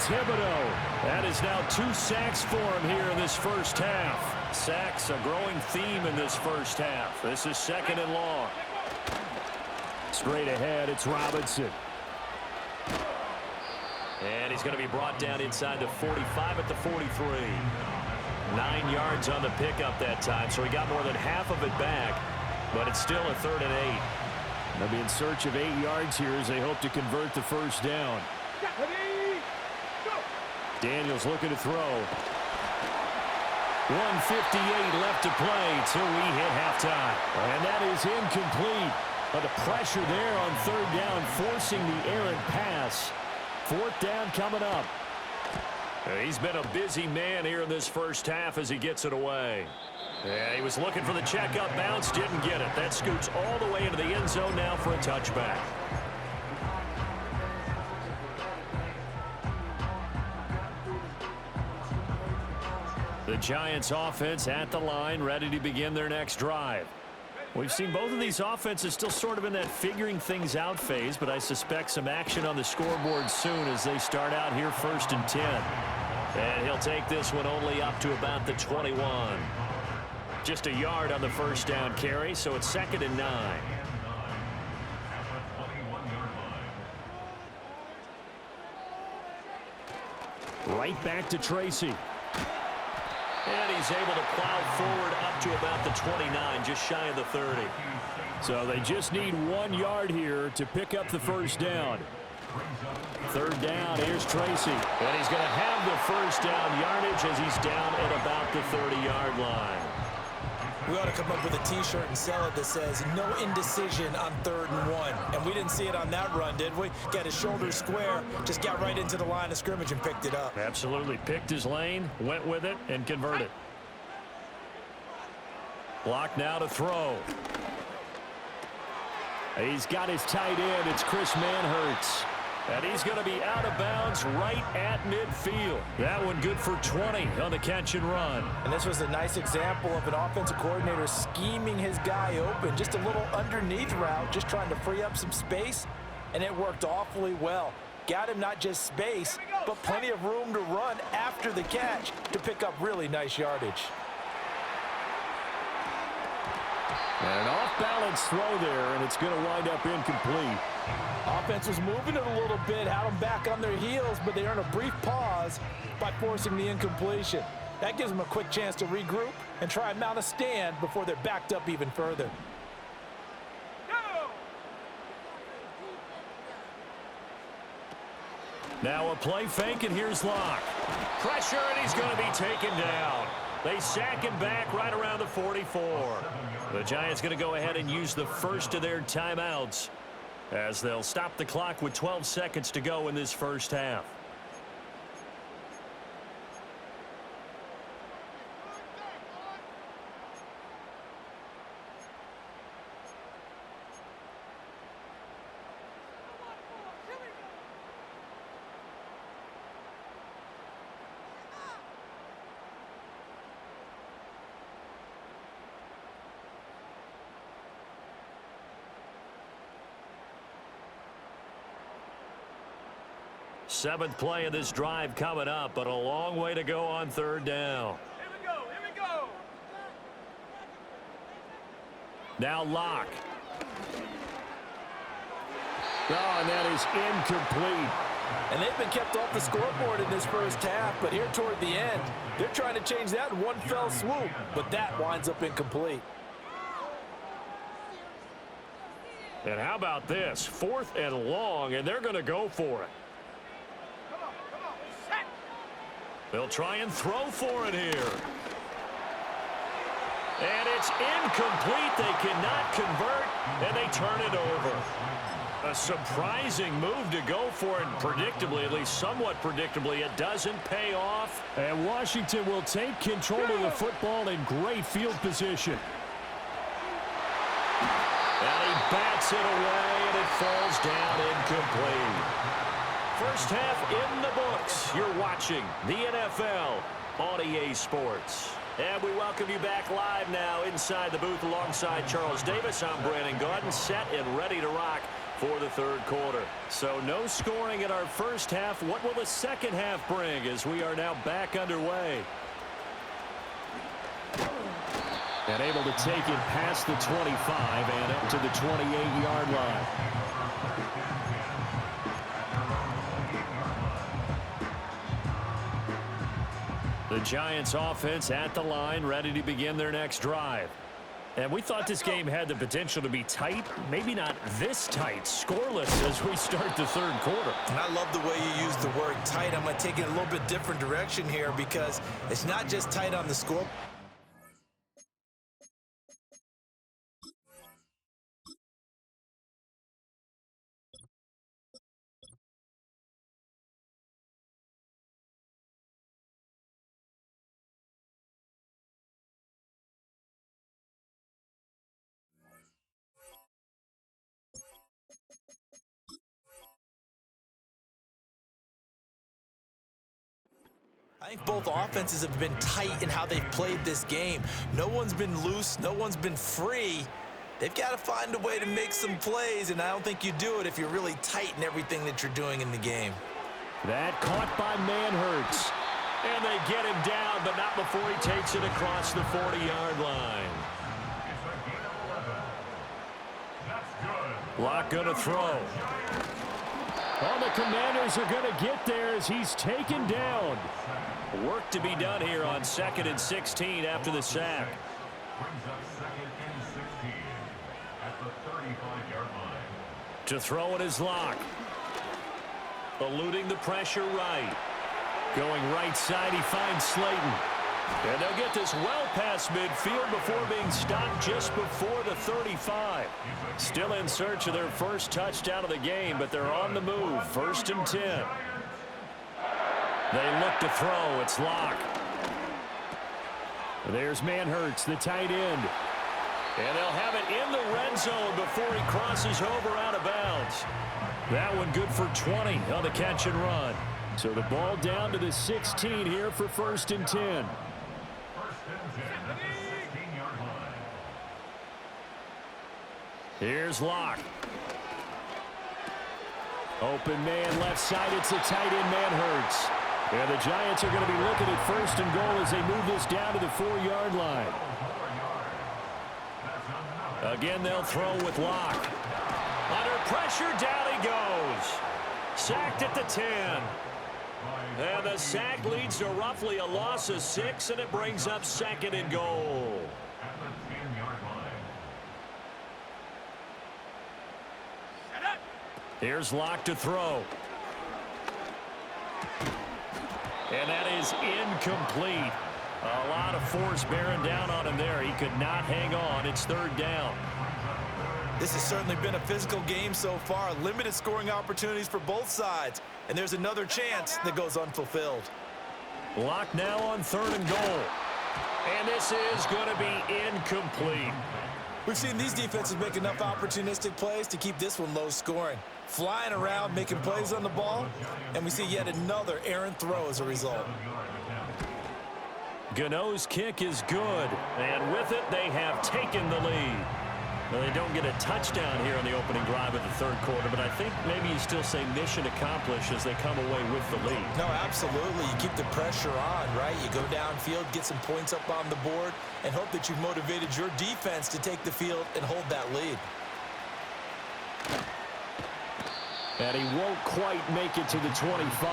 Thibodeau. That is now 2 sacks for him here in this first half. Sacks, a growing theme in this first half. This is 2nd and long. Straight ahead, it's Robinson. And he's going to be brought down inside the 45 at the 43. 9 yards on the pickup that time, so he got more than half of it back, but it's still a 3rd and 8. They'll be in search of 8 yards here as they hope to convert the first down. Daniels looking to throw. 1:58 left to play till we hit halftime. And that is incomplete. But the pressure there on 3rd down, forcing the errant pass. 4th down coming up. He's been a busy man here in this first half as he gets it away. Yeah, he was looking for the checkup bounce, didn't get it. That scoots all the way into the end zone now for a touchback. The Giants offense at the line, ready to begin their next drive. We've seen both of these offenses still sort of in that figuring things out phase, but I suspect some action on the scoreboard soon as they start out here 1st and 10. And he'll take this one only up to about the 21. Just a yard on the first down carry, so it's 2nd and 9. Right back to Tracy. And he's able to plow forward up to about the 29, just shy of the 30. So they just need 1 yard here to pick up the first down. 3rd down, here's Tracy. And he's going to have the first down yardage as he's down at about the 30-yard line. We ought to come up with a T-shirt and sell it that says, no indecision on 3rd and 1. And we didn't see it on that run, did we? Got his shoulders square, just got right into the line of scrimmage and picked it up. Absolutely. Picked his lane, went with it, and converted. Block now to throw. He's got his tight end. It's Chris Manhertz. And he's going to be out of bounds right at midfield. That one good for 20 on the catch and run. And this was a nice example of an offensive coordinator scheming his guy open. Just a little underneath route, just trying to free up some space. And it worked awfully well. Got him not just space, but plenty of room to run after the catch to pick up really nice yardage. And an off-balance throw there, and it's going to wind up incomplete. Offense was moving it a little bit, had them back on their heels, but they earn a brief pause by forcing the incompletion. That gives them a quick chance to regroup and try and mount a stand before they're backed up even further. Now a play fake, and here's Locke. Pressure, and he's going to be taken down. They sack him back right around the 44. The Giants going to go ahead and use the first of their timeouts as they'll stop the clock with 12 seconds to go in this first half. Seventh play of this drive coming up, but a long way to go on 3rd down. Here we go, here we go. Now Locke. Oh, and that is incomplete. And they've been kept off the scoreboard in this first half, but here toward the end, they're trying to change that in one fell swoop, but that winds up incomplete. And how about this? 4th and long, and they're going to go for it. They'll try and throw for it here. And it's incomplete. They cannot convert, and they turn it over. A surprising move to go for it, and predictably, at least somewhat predictably, it doesn't pay off. And Washington will take control of the football in great field position. And he bats it away, and it falls down incomplete. First half in the books. You're watching the NFL on EA Sports. And we welcome you back live now inside the booth alongside Charles Davis. I'm Brandon Gaudin, set and ready to rock for the third quarter. So no scoring in our first half. What will the second half bring as we are now back underway? And able to take it past the 25 and up to the 28-yard line. The Giants offense at the line, ready to begin their next drive. And we thought this game had the potential to be tight, maybe not this tight, scoreless as we start the third quarter. And I love the way you use the word tight. I'm going to take it a little bit different direction here because it's not just tight on the score. I think both offenses have been tight in how they've played this game. No one's been loose. No one's been free. They've got to find a way to make some plays, and I don't think you do it if you're really tight in everything that you're doing in the game. That caught by Manhertz. And they get him down, but not before he takes it across the 40-yard line. Locke going to throw. Oh, the Commanders are going to get there as he's taken down. Work to be done here on 2nd and 16 after the sack. To throw it is Locke. Eluding the pressure right. Going right side, he finds Slayton. And they'll get this well past midfield before being stopped just before the 35. Still in search of their first touchdown of the game, but they're on the move. 1st and 10. They look to throw. It's Locke. There's Manhertz, the tight end. And they'll have it in the red zone before he crosses over out of bounds. That one good for 20 on the catch and run. So the ball down to the 16 here for 1st and 10. Here's Locke. Open man left side. It's a tight end, Manhertz. And the Giants are going to be looking at 1st and goal as they move this down to the 4-yard line. Again, they'll throw with Locke. Under pressure, down he goes. Sacked at the 10. And the sack leads to roughly a loss of 6, and it brings up 2nd and goal. Here's Locke to throw. And that is incomplete. A lot of force bearing down on him there. He could not hang on. It's 3rd down. This has certainly been a physical game so far. Limited scoring opportunities for both sides. And there's another chance that goes unfulfilled. Locke now on 3rd and goal. And this is going to be incomplete. We've seen these defenses make enough opportunistic plays to keep this one low scoring. Flying around, making plays on the ball, and we see yet another errant throw as a result. Gano's kick is good, and with it, they have taken the lead. Well, they don't get a touchdown here in the opening drive of the 3rd quarter, but I think maybe you still say mission accomplished as they come away with the lead. No, absolutely. You keep the pressure on, right? You go downfield, get some points up on the board, and hope that you've motivated your defense to take the field and hold that lead. And he won't quite make it to the 25.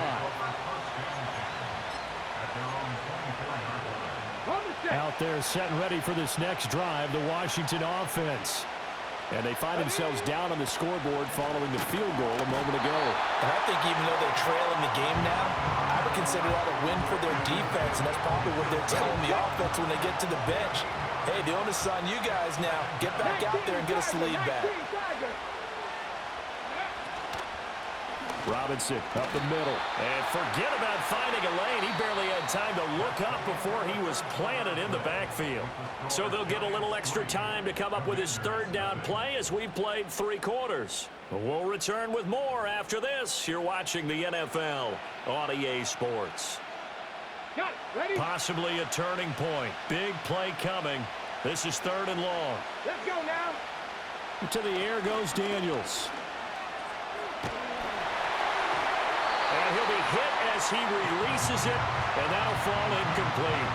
Out there set and ready for this next drive, the Washington offense. And they find themselves down on the scoreboard following the field goal a moment ago. And I think even though they're trailing the game now, I would consider that a win for their defense, and that's probably what they're telling the offense when they get to the bench. Hey, the onus is on you guys now. Get back out there and get us the lead back. Robinson up the middle. And forget about finding a lane. He barely had time to look up before he was planted in the backfield. So they'll get a little extra time to come up with his 3rd down play as we've played 3 quarters. We'll return with more after this. You're watching the NFL on EA Sports. Possibly a turning point. Big play coming. This is 3rd and long. Let's go now. To the air goes Daniels. And he'll be hit as he releases it, and that'll fall incomplete.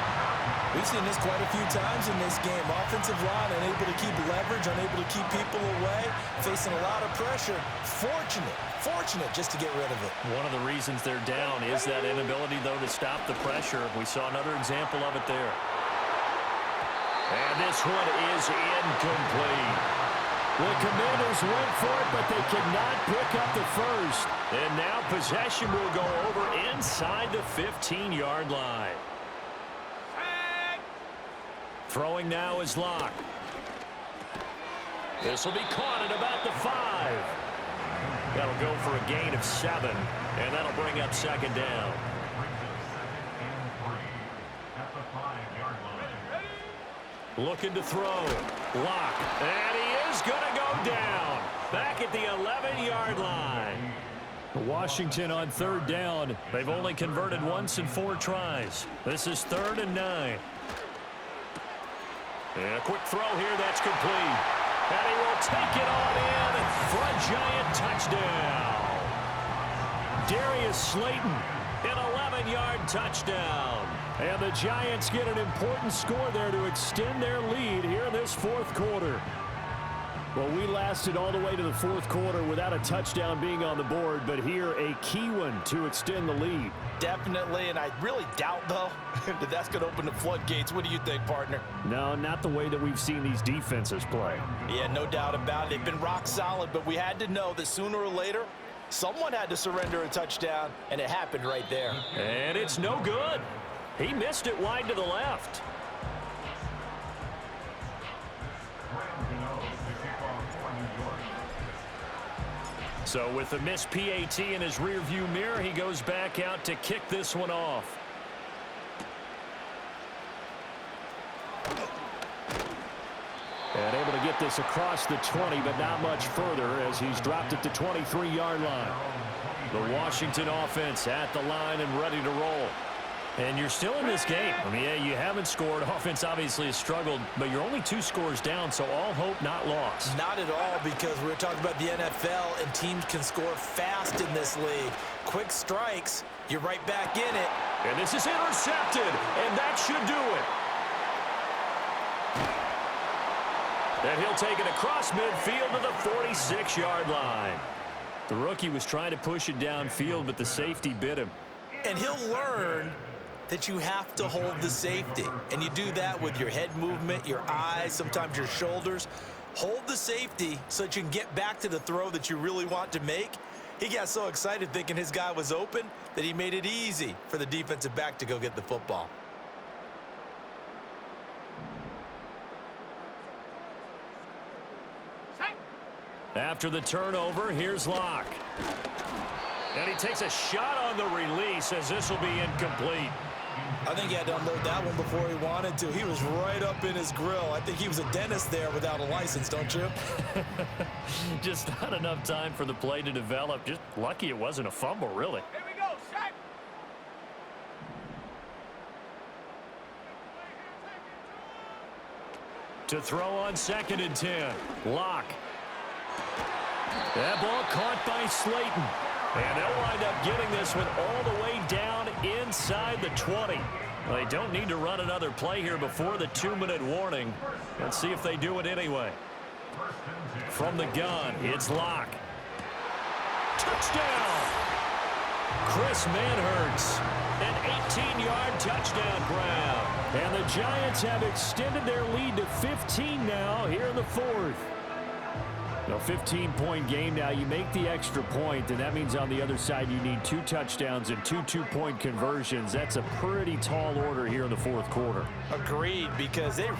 We've seen this quite a few times in this game. Offensive line unable to keep leverage, unable to keep people away, facing a lot of pressure. Fortunate just to get rid of it. One of the reasons they're down is that inability, though, to stop the pressure. We saw another example of it there. And this one is incomplete. The Commanders went for it, but they could not pick up the first. And now possession will go over inside the 15-yard line. Throwing now is Locke. This will be caught at about the 5. That'll go for a gain of 7, and that'll bring up second down. Looking to throw. Locke. And he is going to go down. Back at the 11-yard line. Washington on third down. They've only converted once in 4 tries. This is 3rd and 9. And a quick throw here, that's complete. And he will take it on in for a giant touchdown. Darius Slayton, an 11-yard touchdown. And the Giants get an important score there to extend their lead here in this 4th quarter. Well, we lasted all the way to the 4th quarter without a touchdown being on the board, but here a key one to extend the lead. Definitely, and I really doubt, though, that that's going to open the floodgates. What do you think, partner? No, not the way that we've seen these defenses play. Yeah, no doubt about it. They've been rock solid, but we had to know that sooner or later, someone had to surrender a touchdown, and it happened right there. And it's no good. He missed it wide to the left. So with the missed PAT in his rearview mirror, he goes back out to kick this one off. And able to get this across the 20, but not much further as he's dropped it to 23-yard line. The Washington offense at the line and ready to roll. And you're still in this game. I mean, yeah, you haven't scored. Offense obviously has struggled, but you're only 2 scores down, so all hope not lost. Not at all, because we're talking about the NFL, and teams can score fast in this league. Quick strikes, you're right back in it. And this is intercepted, and that should do it. And he'll take it across midfield to the 46-yard line. The rookie was trying to push it downfield, but the safety bit him. And he'll learn that you have to hold the safety. And you do that with your head movement, your eyes, sometimes your shoulders. Hold the safety so that you can get back to the throw that you really want to make. He got so excited thinking his guy was open that he made it easy for the defensive back to go get the football. After the turnover, here's Locke. And he takes a shot on the release as this will be incomplete. I think he had to unload that one before he wanted to. He was right up in his grill. I think he was a dentist there without a license, don't you? Just not enough time for the play to develop. Just lucky it wasn't a fumble, really. Here we go, set. To throw on 2nd and 10. Locke. That ball caught by Slayton. And they'll wind up getting this one all the way down inside the 20. Well, they don't need to run another play here before the 2-minute warning. Let's see if they do it anyway. From the gun, it's Locke. Touchdown! Chris Manhertz, an 18-yard touchdown grab. And the Giants have extended their lead to 15 now here in the 4th. A 15-point game now. You make the extra point, and that means on the other side you need 2 touchdowns and 2 two-point conversions. That's a pretty tall order here in the 4th quarter. Agreed, because they